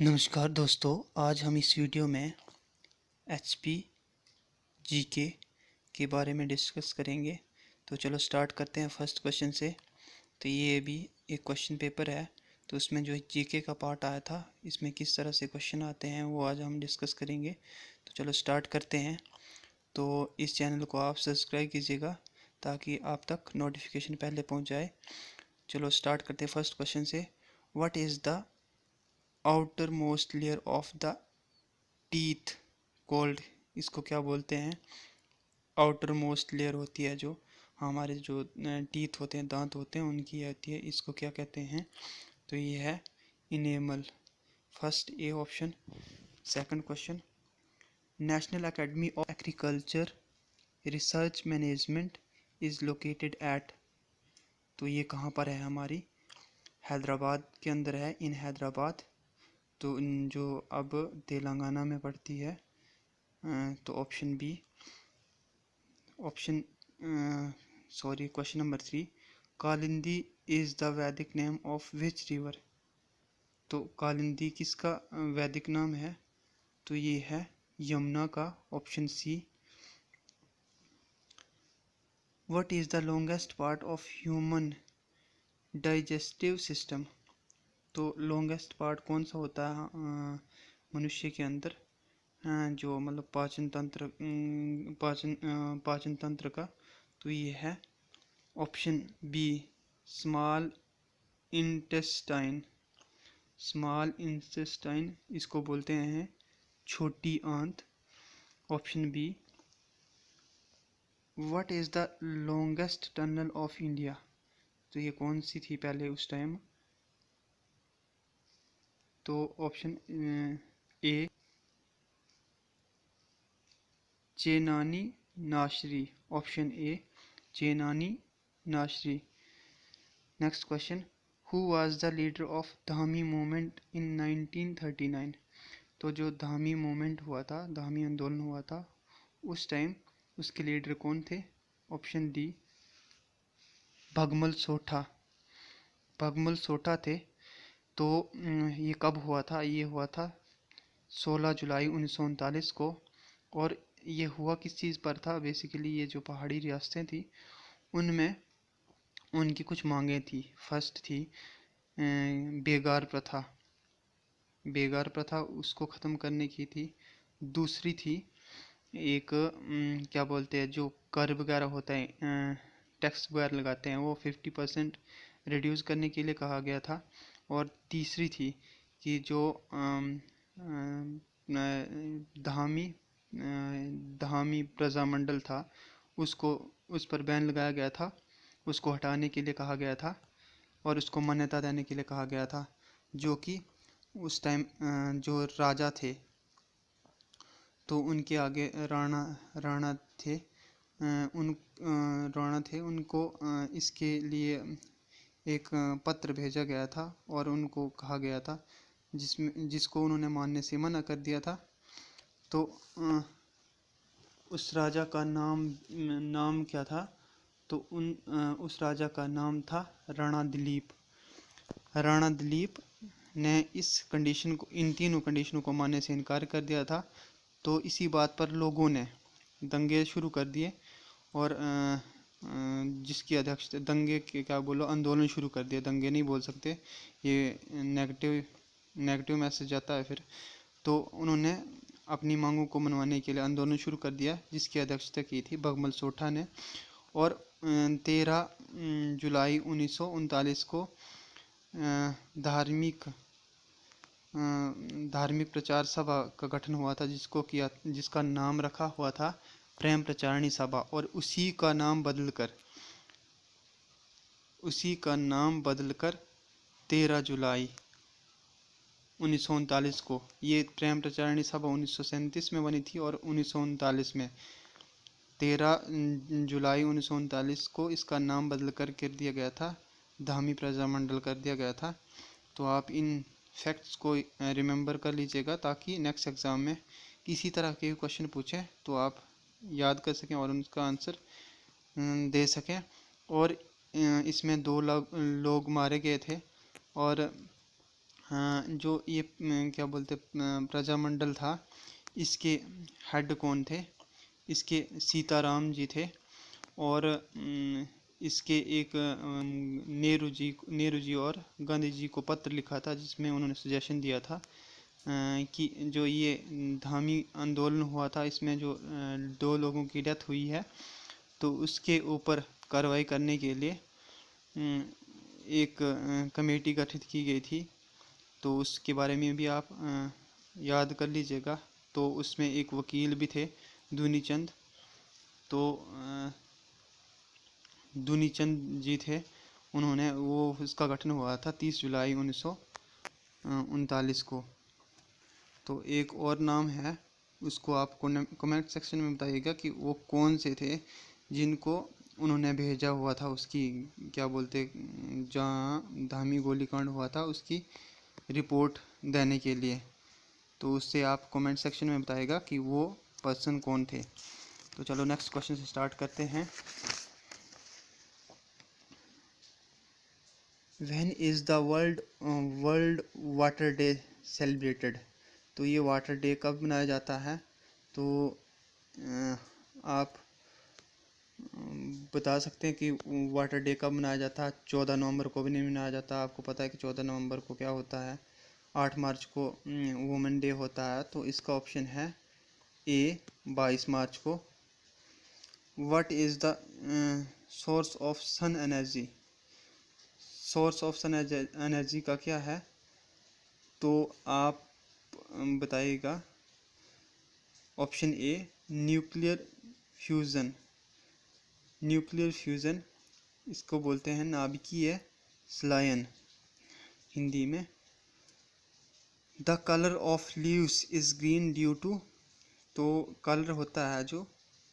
नमस्कार दोस्तों, आज हम इस वीडियो में एचपी जीके के बारे में डिस्कस करेंगे। तो चलो स्टार्ट करते हैं फर्स्ट क्वेश्चन से। तो ये भी एक क्वेश्चन पेपर है, तो उसमें जो जीके का पार्ट आया था, इसमें किस तरह से क्वेश्चन आते हैं वो आज हम डिस्कस करेंगे। तो चलो स्टार्ट करते हैं। तो इस चैनल को आप सब्सक्राइब कीजिएगा ताकि आप तक नोटिफिकेशन पहले पहुँच जाए। चलो स्टार्ट करते हैं फर्स्ट क्वेश्चन से। What is the outer most layer of the teeth cold? इसको क्या बोलते हैं? आउटर मोस्ट लेयर होती है जो हमारे जो टीथ होते हैं, दांत होते हैं, उनकी होती है, इसको क्या कहते हैं? तो ये है enamel. First A option. Second question, national academy of agriculture research management is located at? तो ये कहाँ पर है? हमारी हैदराबाद के अंदर है, इन हैदराबाद। तो जो अब तेलंगाना में पड़ती है। तो option B. Option question number 3, Kalindi is the Vedic name of which river? तो कालिंदी किसका वैदिक नाम है? तो ये है यमुना का, option C. What is the longest part of human digestive system? तो लॉन्गेस्ट पार्ट कौन सा होता है मनुष्य के अंदर, जो मतलब पाचन तंत्र का? तो ये है option B, small intestine. Small intestine इसको बोलते हैं छोटी आंत, option B. What is the longest tunnel of India? तो ये कौन सी थी पहले उस टाइम? तो option A, Chenani Nashri, option A Chenani Nashri. Next question, who was the leader of Dhami movement in 1939? तो जो धामी मूवमेंट हुआ था, धामी आंदोलन हुआ था, उस टाइम उसके लीडर कौन थे? Option D, भगमल सोठा। भगमल सोठा थे। तो ये कब हुआ था? ये हुआ था 16 जुलाई 1939 को। और ये हुआ किस चीज़ पर था? बेसिकली ये जो पहाड़ी रियासतें थी, उनमें उनकी कुछ मांगें थी। फर्स्ट थी बेगार प्रथा। बेगार प्रथा उसको ख़त्म करने की थी। दूसरी थी एक क्या बोलते हैं, जो कर वगैरह होता है, टैक्स वगैरह लगाते हैं, वो 50% रिड्यूस करने के लिए कहा गया था। और तीसरी थी कि जो धामी धामी प्रजामंडल था, उसको उस पर बैन लगाया गया था, उसको हटाने के लिए कहा गया था और उसको मान्यता देने के लिए कहा गया था। जो कि उस टाइम जो राजा थे, तो उनके आगे राणा राणा थे, राणा थे, उनको इसके लिए एक पत्र भेजा गया था और उनको कहा गया था, जिसको उन्होंने मानने से मना कर दिया था। तो उस राजा का नाम क्या था? तो उस राजा का नाम था राणा दिलीप। राणा दिलीप ने इस कंडीशन को, इन तीनों कंडीशनों को मानने से इनकार कर दिया था। तो इसी बात पर लोगों ने दंगे शुरू कर दिए और जिसकी अध्यक्ष दंगे के क्या बोलो, आंदोलन शुरू कर दिया। दंगे नहीं बोल सकते, ये नेगेटिव मैसेज जाता है फिर। तो उन्होंने अपनी मांगों को मनवाने के लिए आंदोलन शुरू कर दिया, जिसकी अध्यक्षता की थी भगमल सोठा ने। और 13 जुलाई 1939 को धार्मिक प्रचार सभा का गठन हुआ था, जिसका नाम रखा हुआ था प्रेम प्रचारणी सभा। और उसी का नाम बदलकर 13 जुलाई 1939 को, ये प्रेम प्रचारणी सभा 1937 में बनी थी और 1939 में 13 जुलाई 1939 को इसका नाम बदलकर कर दिया गया था, धामी प्रजामंडल कर दिया गया था। तो आप इन फैक्ट्स को रिमेंबर कर लीजिएगा, ताकि नेक्स्ट एग्ज़ाम में किसी तरह के क्वेश्चन पूछें तो आप याद कर सकें और उनका आंसर दे सकें। और इसमें 2 लोग मारे गए थे और हाँ, जो ये क्या बोलते प्रजामंडल था, इसके हेड कौन थे? इसके सीताराम जी थे। और इसके एक नेहरू जी और गांधी जी को पत्र लिखा था, जिसमें उन्होंने सजेशन दिया था कि जो ये धामी आंदोलन हुआ था, इसमें जो 2 लोगों की डेथ हुई है, तो उसके ऊपर कार्रवाई करने के लिए एक कमेटी गठित की गई थी। तो उसके बारे में भी आप याद कर लीजिएगा। तो उसमें एक वकील भी थे, दुनीचंद। तो दुनीचंद जी थे, उन्होंने उसका गठन हुआ था 30 जुलाई 1939 को। तो एक और नाम है, उसको आप कमेंट सेक्शन में बताइएगा कि वो कौन से थे जिनको उन्होंने भेजा हुआ था, उसकी क्या बोलते जहाँ धामी गोलीकांड हुआ था उसकी रिपोर्ट देने के लिए। तो उससे आप कमेंट सेक्शन में बताइएगा कि वो पर्सन कौन थे। तो चलो नेक्स्ट क्वेश्चन से स्टार्ट करते हैं। When is the world water day celebrated? तो ये वाटर डे कब मनाया जाता है? तो आप बता सकते हैं कि वाटर डे कब मनाया जाता है। 14 नवंबर को भी नहीं मनाया जाता। आपको पता है कि 14 नवंबर को क्या होता है? 8 मार्च को वुमेन डे होता है। तो इसका ऑप्शन है ए 22 मार्च को। What is the source of sun energy? Source of sun energy का क्या है? तो आप बताइएगा। Option A nuclear fusion. Nuclear fusion इसको बोलते हैं नाभिकीय संलयन हिंदी में। The colour of leaves is green due to? तो कलर होता है जो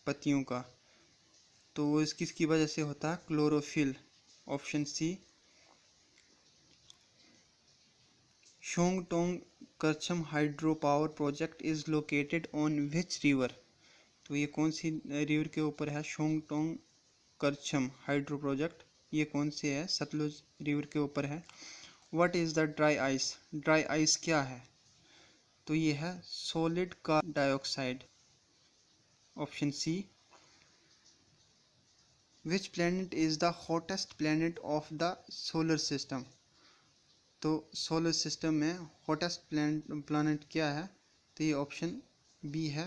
पत्तियों का, तो वो किसकी वजह से होता है? Chlorophyll. Option C. Shongtong Karcham hydro power project is located on which river? तो ये कौन सी रिवर के ऊपर है? शोंगटोंग करछम हाइड्रो प्रोजेक्ट ये कौन से है? सतलुज रिवर के ऊपर है। What is the dry ice? Dry ice क्या है? तो ये है solid carbon dioxide. Option C. Which planet is the hottest planet of the solar system? तो सोलर सिस्टम में हॉटेस्ट प्लैनेट क्या है? तो ये ऑप्शन बी है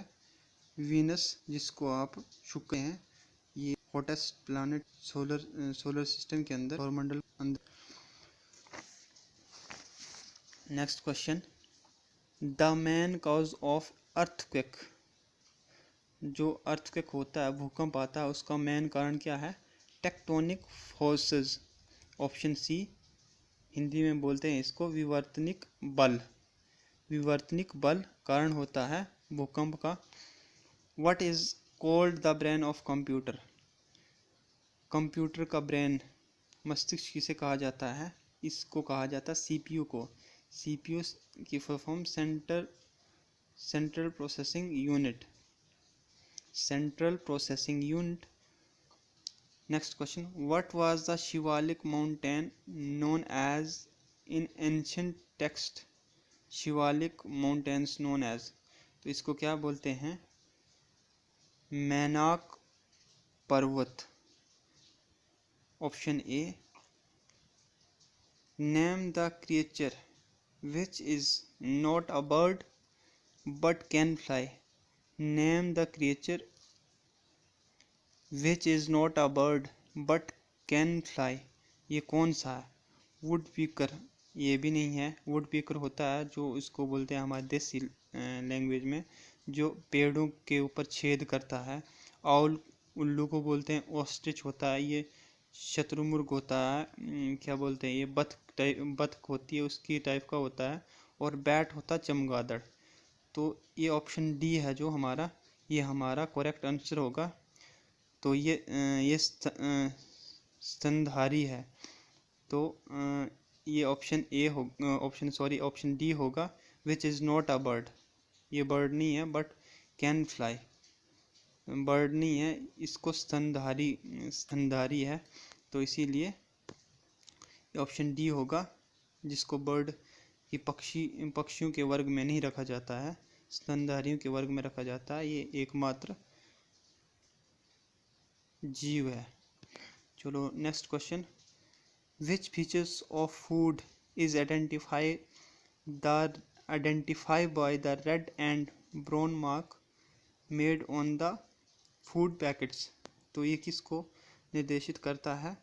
वीनस, जिसको आप शुक्र हैं। ये हॉटेस्ट प्लैनेट सोलर सिस्टम के अंदर, सौरमंडल अंदर। Next question. The main cause of earthquake? जो अर्थक्वेक होता है, भूकंप आता है, उसका मेन कारण क्या है? Tectonic forces. Option C. Hindi में बोलते हैं इसको विवर्तनिक बल। विवर्तनिक बल कारण होता है भूकंप का। What is called the brain of computer? Computer का ब्रेन, मस्तिष्क किसे कहा जाता है? इसको कहा जाता है सीपीयू को। सीपीयू की full form central processing unit. Central processing unit. Next question. What was the Shivalik mountain known as in ancient text? Shivalik mountains known as, तो इसको क्या बोलते हैं? मैनाक पर्वत। Option A. Name the creature which is not a bird but can fly. Name the creature which is not a bird but can fly, ये कौन सा है? वुड पीकर, ये भी नहीं है। वुड पीकर होता है जो इसको बोलते हैं हमारे देसी लैंग्वेज में, जो पेड़ों के ऊपर छेद करता है। आउल उल्लू को बोलते हैं। ऑस्ट्रिच होता है, ये शत्रुमुर्ग होता है। क्या बोलते हैं, ये बतख होती है, उसकी टाइप का होता है। और बैट होता है चमगादड़। तो ये ऑप्शन डी है जो हमारा, ये हमारा करेक्ट आंसर होगा। तो ये स्तनधारी है। तो ये ऑप्शन डी होगा which is not a bird. ये बर्ड नहीं है बट कैन फ्लाई। बर्ड नहीं है, इसको स्तनधारी है। तो इसीलिए ऑप्शन डी होगा, जिसको बर्ड ये पक्षियों के वर्ग में नहीं रखा जाता है, स्तनधारियों के वर्ग में रखा जाता है। ये एकमात्र जीव है। चलो next question, which features of food is identify by the red and brown mark made on the food packets. तो ये किसको निर्देशित करता है?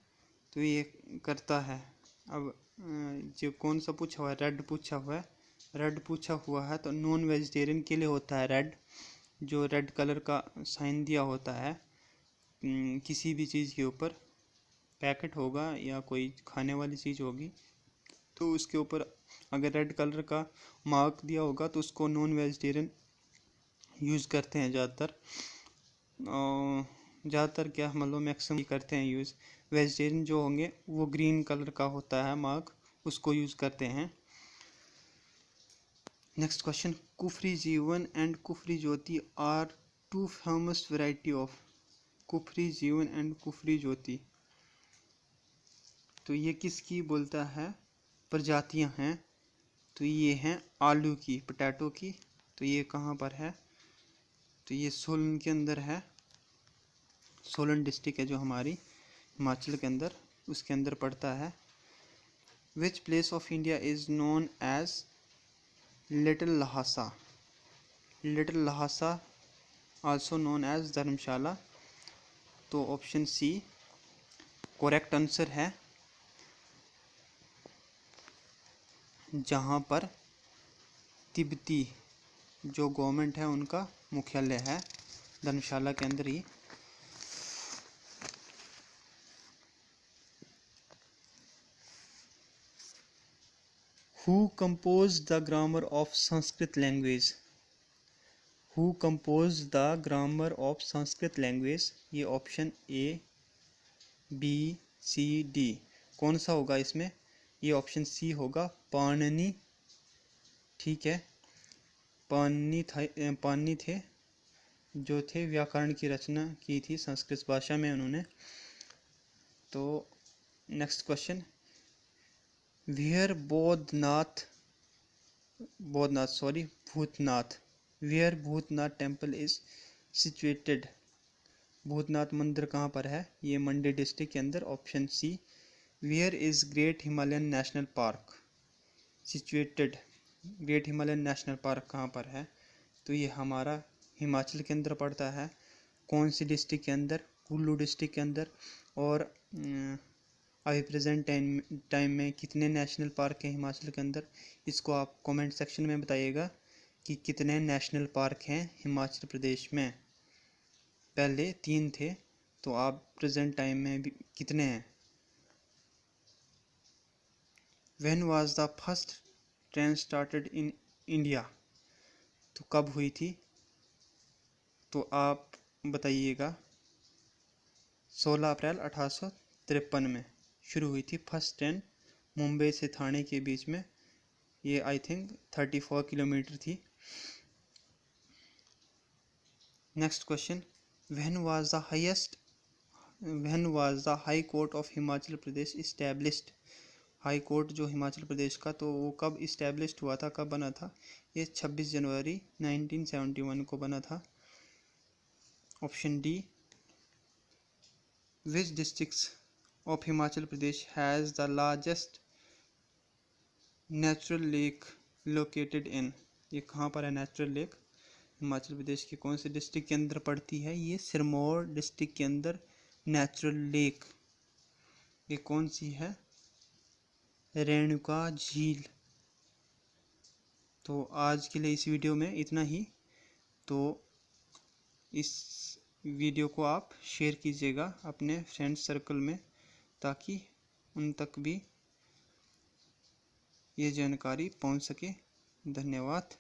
तो ये करता है, अब जो कौन सा पूछा हुआ है, रेड पूछा हुआ है। रेड पूछा हुआ है तो नॉन वेजिटेरियन के लिए होता है रेड, जो रेड कलर का साइन दिया होता है किसी भी चीज़ के ऊपर, पैकेट होगा या कोई खाने वाली चीज़ होगी तो उसके ऊपर अगर रेड कलर का मार्क दिया होगा तो उसको नॉन वेजिटेरियन यूज़ करते हैं ज़्यादातर क्या मतलब मैक्सिमम करते हैं यूज़। वेजिटेरियन जो होंगे वो ग्रीन कलर का होता है मार्क, उसको यूज़ करते हैं। Next question, Kufri Jeevan and Kufri Jyoti are two famous variety of. Kufri Jeevan and Kufri ज्योति, तो ये किसकी बोलता है प्रजातियां हैं? तो ये हैं आलू की, पोटैटो की। तो ये कहाँ पर है? तो ये सोलन के अंदर है, सोलन डिस्ट्रिक्ट है जो हमारी हिमाचल के अंदर, उसके अंदर पड़ता है। Which place of India is known as little Lhasa. Little Lhasa also known as Dharamshala. तो ऑप्शन सी करेक्ट आंसर है, जहाँ पर तिब्बती जो गवर्नमेंट है उनका मुख्यालय है, धर्मशाला के अंदर ही। Who composed the grammar of Sanskrit language? Who composed the grammar of Sanskrit language? ये option A, B, C, D कौन सा होगा इसमें? ये ऑप्शन सी होगा, पाणिनि। ठीक है, पाणिनि थे जो थे व्याकरण की रचना की थी संस्कृत भाषा में उन्होंने। तो next question, where Bhootnath temple is situated. Bhootnath मंदिर कहाँ पर है? ये मंडी डिस्ट्रिक्ट के अंदर। Option C. Where is great Himalayan national park situated. Great Himalayan national park कहाँ पर है? तो ये हमारा हिमाचल के अंदर पड़ता है। कौन सी डिस्ट्रिक्ट के अंदर? कुल्लू डिस्ट्रिक्ट के अंदर। और अभी प्रेजेंट टाइम में कितने नेशनल पार्क हैं हिमाचल के अंदर? इसको आप कमेंट सेक्शन में बताइएगा कि कितने नेशनल पार्क हैं हिमाचल प्रदेश में। पहले 3 थे, तो आप प्रेजेंट टाइम में भी कितने हैं? When was the first train started in India. तो कब हुई थी? तो आप बताइएगा। 16 अप्रैल 1853 में शुरू हुई थी फर्स्ट ट्रेन, मुंबई से ठाणे के बीच में। ये आई थिंक 34 किलोमीटर थी। Next question, when was the high court of Himachal Pradesh established. High court जो हिमाचल प्रदेश का, तो वो कब इस्टेब्लिश्ड हुआ था, कब बना था? ये 26 जनवरी 1971 को बना था। Option D. Which districts of Himachal Pradesh has the largest natural lake located in। ये कहाँ पर है नेचुरल लेक? हिमाचल प्रदेश के कौन से डिस्ट्रिक्ट के अंदर पड़ती है? ये सिरमौर डिस्ट्रिक्ट के अंदर नेचुरल लेक। ये कौन सी है? रेणुका झील। तो आज के लिए इस वीडियो में इतना ही। तो इस वीडियो को आप शेयर कीजिएगा अपने फ्रेंड्स सर्कल में, ताकि उन तक भी ये जानकारी पहुंच सके। धन्यवाद।